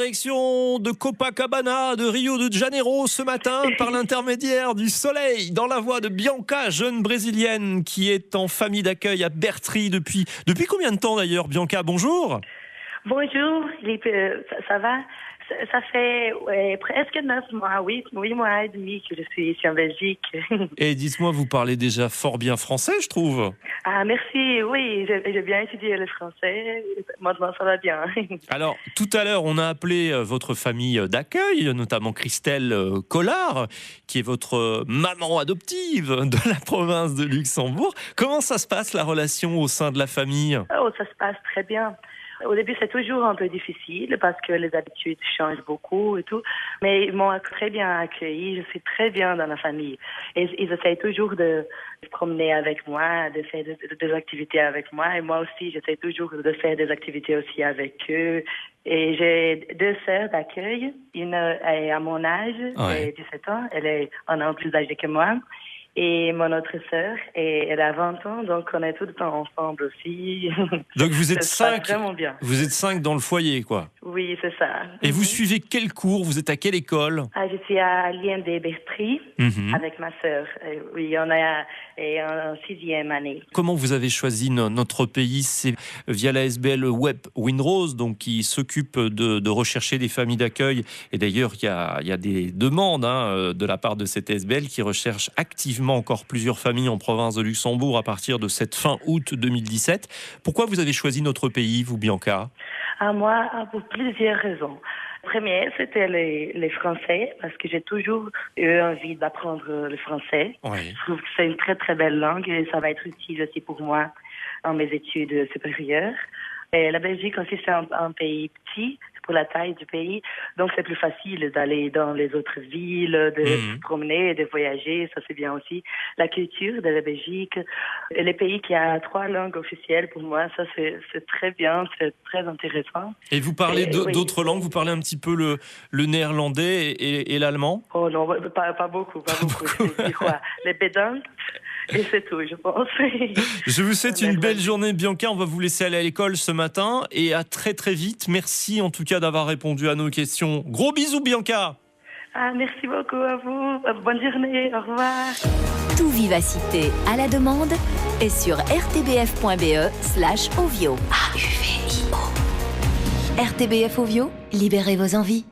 direction de Copacabana, de Rio de Janeiro ce matin, par l'intermédiaire du soleil, dans la voix de Bianca, jeune brésilienne qui est en famille d'accueil à Bertry depuis combien de temps d'ailleurs, Bianca? Bonjour. Bonjour, ça va? Ça fait presque 9 mois, 8 mois et demi que je suis ici en Belgique. Et dites-moi, vous parlez déjà fort bien français, je trouve. Ah, merci, oui, j'ai bien étudié le français, maintenant ça va bien. Alors, tout à l'heure, on a appelé votre famille d'accueil, notamment Christelle Collard, qui est votre maman adoptive de la province de Luxembourg. Comment ça se passe, la relation au sein de la famille? Oh, ça se passe très bien. Au début, c'est toujours un peu difficile parce que les habitudes changent beaucoup et tout. Mais ils m'ont très bien accueilli. Je suis très bien dans la famille. Et ils essayent toujours de se promener avec moi, de faire des activités avec moi. Et moi aussi, j'essaie toujours de faire des activités aussi avec eux. Et j'ai 2 sœurs d'accueil. Une est à mon âge, elle a 17 ans. Elle est un an plus âgée que moi. Et mon autre sœur, elle a 20 ans, donc on est tout le temps ensemble aussi. Donc vous êtes 5. Vraiment bien. Vous êtes 5 dans le foyer, quoi. Oui, c'est ça. Et vous suivez quel cours? Vous êtes à quelle école? Je suis à l'IMD Bertry avec ma sœur. Oui, on est en 6e année. Comment vous avez choisi notre pays? C'est via la SBL Web Windrose, donc qui s'occupe de rechercher des familles d'accueil. Et d'ailleurs, il y a des demandes de la part de cette SBL qui recherche activement encore plusieurs familles en province de Luxembourg à partir de cette fin août 2017. Pourquoi vous avez choisi notre pays, vous, Bianca? Moi, pour plusieurs raisons. Premier, c'était les Français, parce que j'ai toujours eu envie d'apprendre le français. Oui. Je trouve que c'est une très très belle langue et ça va être utile aussi pour moi dans mes études supérieures. Et la Belgique aussi, c'est un pays petit pour la taille du pays, donc c'est plus facile d'aller dans les autres villes, de se promener, de voyager, ça c'est bien aussi. La culture de la Belgique, et les pays qui a 3 langues officielles, pour moi, ça c'est très bien, c'est très intéressant. Et vous parlez d'autres langues? Vous parlez un petit peu le néerlandais et l'allemand? Oh non, pas beaucoup. C'est quoi? Les pédants? Et c'est tout, je pense. Je vous souhaite une belle journée, Bianca. On va vous laisser aller à l'école ce matin et à très très vite. Merci en tout cas d'avoir répondu à nos questions. Gros bisous, Bianca. Merci beaucoup à vous. Bonne journée. Au revoir. Tout Vivacité à la demande est sur rtbf.be/ovio. RTBF Ovio, libérez vos envies.